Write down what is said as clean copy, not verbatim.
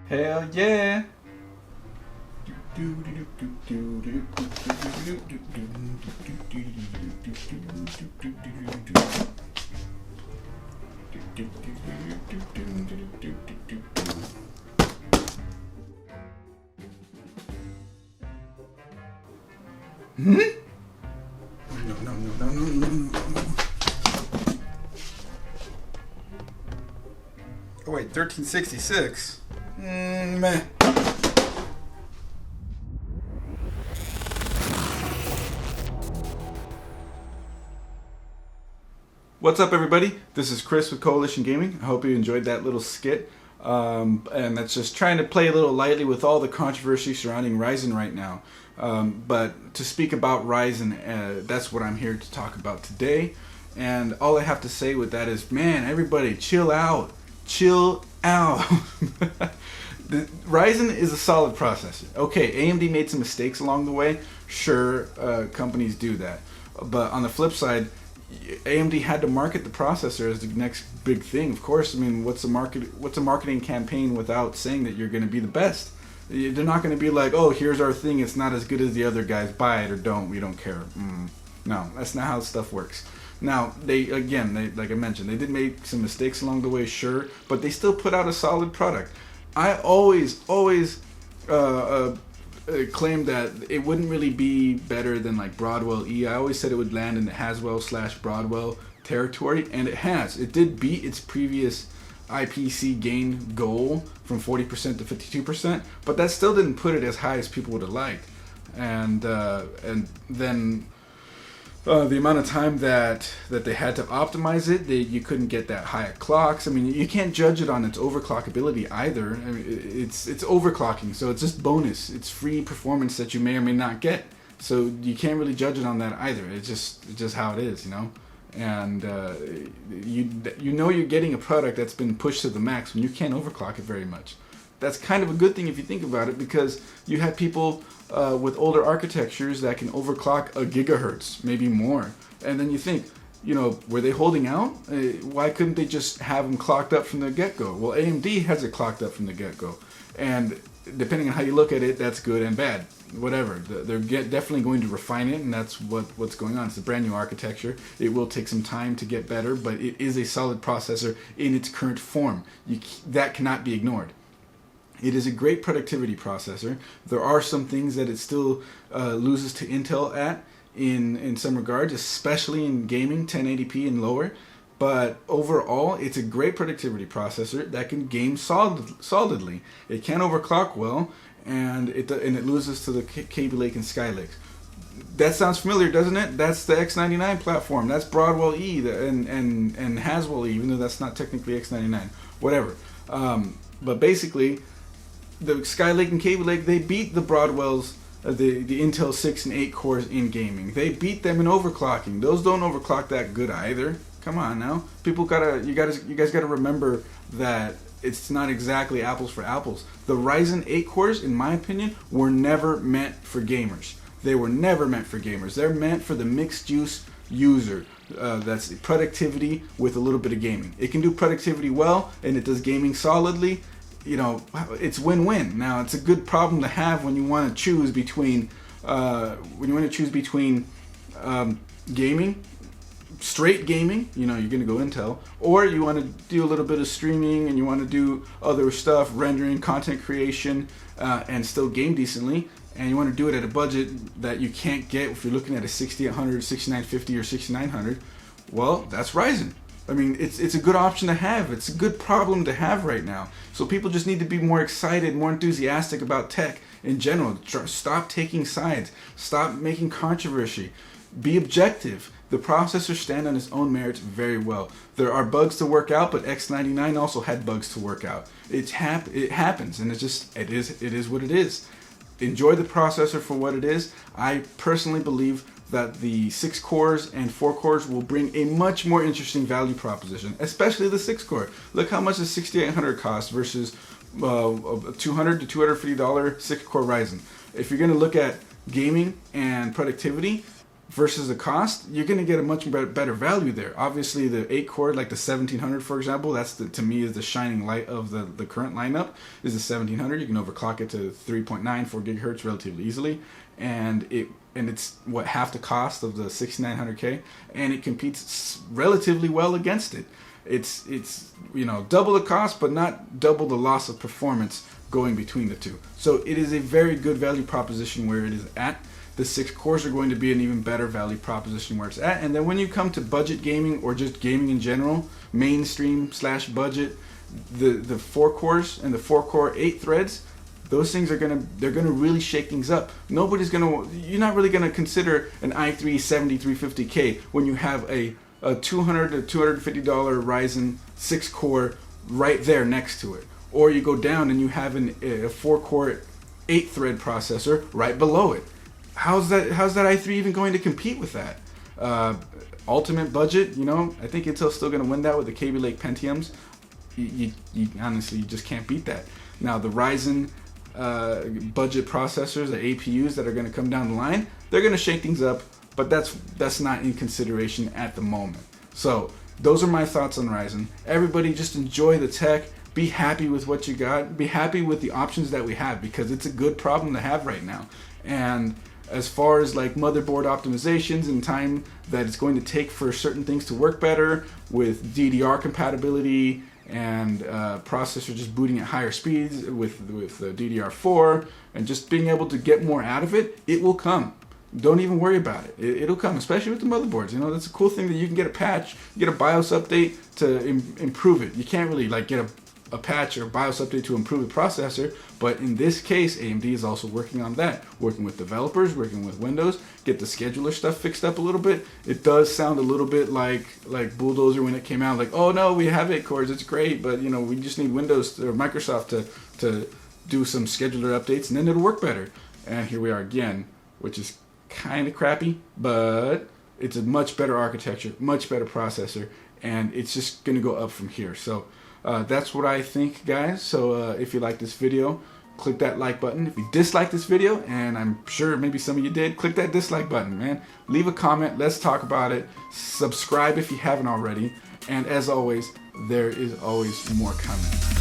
Hell yeah! Hmm? No. Oh wait, 1366? Meh. What's up, everybody? This is Chris with Coalition Gaming. I hope you enjoyed that little skit. And that's just trying to play a little lightly with all the controversy surrounding Ryzen right now. But to speak about Ryzen, that's what I'm here to talk about today. And all I have to say with that is, man, everybody chill out. Chill out. Ryzen is a solid processor. Okay, AMD made some mistakes along the way. Sure, companies do that. But on the flip side, AMD had to market the processor as the next big thing. Of course, I mean, what's a marketing campaign without saying that you're going to be the best? They're not going to be like, oh, here's our thing. It's not as good as the other guys. Buy it or don't. We don't care. No, that's not how stuff works. Now, they like I mentioned, they did make some mistakes along the way, sure, but they still put out a solid product. I always claimed that it wouldn't really be better than like Broadwell E. I always said it would land in the Haswell/Broadwell territory, and it has. It did beat its previous IPC gain goal from 40% to 52%, but that still didn't put it as high as people would have liked. And then the amount of time that they had to optimize it, you couldn't get that high at clocks. I mean, you can't judge it on its overclockability either. I mean, it's overclocking, so it's just bonus. It's free performance that you may or may not get. So you can't really judge it on that either. It's just how it is, you know. And you know you're getting a product that's been pushed to the max when you can't overclock it very much. That's kind of a good thing if you think about it, because you have people with older architectures that can overclock a gigahertz, maybe more. And then you think, you know, were they holding out? Why couldn't they just have them clocked up from the get-go? Well, AMD has it clocked up from the get-go. And depending on how you look at it, that's good and bad. Whatever. They're definitely going to refine it, and that's what's going on. It's a brand new architecture. It will take some time to get better, but it is a solid processor in its current form. That cannot be ignored. It is a great productivity processor. There are some things that it still loses to Intel at in some regards, especially in gaming, 1080p and lower. But overall, it's a great productivity processor that can game solidly. It can overclock well, and it loses to the Kaby Lake and Skylake. That sounds familiar, doesn't it? That's the X99 platform. That's Broadwell E and Haswell E, even though that's not technically X99. Whatever. But basically, the Skylake and Kaby Lake, they beat the Broadwells, the Intel 6 and 8 cores in gaming. They beat them in overclocking. Those don't overclock that good either. Come on now. You guys gotta remember that it's not exactly apples for apples. The Ryzen 8 cores, in my opinion, were never meant for gamers. They were never meant for gamers. They're meant for the mixed use user. That's productivity with a little bit of gaming. It can do productivity well, and it does gaming solidly. You know, it's win-win. Now, it's a good problem to have when you want to choose between gaming, straight gaming. You know, you're going to go Intel, or you want to do a little bit of streaming and you want to do other stuff, rendering, content creation, and still game decently. And you want to do it at a budget that you can't get if you're looking at a 6800, 6950, or 6900. Well, that's Ryzen. I mean, it's a good option to have. It's a good problem to have right now. So people just need to be more excited, more enthusiastic about tech in general. Stop taking sides. Stop making controversy. Be objective. The processors stand on its own merits very well. There are bugs to work out, but X99 also had bugs to work out. It happens, and it is what it is. Enjoy the processor for what it is. I personally believe that the 6 cores and 4 cores will bring a much more interesting value proposition, especially the 6 core. Look how much the 6800 costs versus a $200 to $250 6 core Ryzen. If you're going to look at gaming and productivity, versus the cost, you're going to get a much better value there. Obviously, the 8-core, like the 1700, for example, that's to me is the shining light of the current lineup. Is the 1700. You can overclock it to 3.94 gigahertz relatively easily, and it's what, half the cost of the 6900K, and it competes relatively well against it. It's double the cost, but not double the loss of performance going between the two. So it is a very good value proposition where it is at. The 6 cores are going to be an even better value proposition where it's at. And then when you come to budget gaming or just gaming in general, mainstream / budget, the 4 cores and the 4-core 8 threads, those things are they're gonna really shake things up. You're not really gonna consider an i3 7350K when you have a $200 to $250 Ryzen 6-core right there next to it. Or you go down and you have a 4-core 8-thread processor right below it. How's that i3 even going to compete with that? Ultimate budget, I think Intel's still going to win that with the Kaby Lake Pentiums. You honestly, you just can't beat that. Now the Ryzen budget processors, the APUs that are going to come down the line, they're going to shake things up, but that's not in consideration at the moment. So those are my thoughts on Ryzen. Everybody just enjoy the tech. Be happy with what you got. Be happy with the options that we have, because it's a good problem to have right now. And as far as like motherboard optimizations and time that it's going to take for certain things to work better with DDR compatibility and processor just booting at higher speeds with DDR4 and just being able to get more out of it, it will come. Don't even worry about it. It'll come, especially with the motherboards. That's a cool thing that you can get a patch, get a BIOS update to improve it. You can't really like get a patch or BIOS update to improve the processor, but in this case, AMD is also working on that, working with developers, working with Windows, get the scheduler stuff fixed up a little bit. It does sound a little bit like Bulldozer when it came out, like, oh no, we have 8 cores, it's great, but we just need Windows or Microsoft to do some scheduler updates and then it'll work better. And here we are again, which is kind of crappy, but it's a much better architecture, much better processor, and it's just going to go up from here. So that's what I think, guys. So if you like this video, click that like button. If you dislike this video, and I'm sure maybe some of you did, click that dislike button, man. Leave a comment. Let's talk about it. Subscribe if you haven't already. And as always, there is always more coming.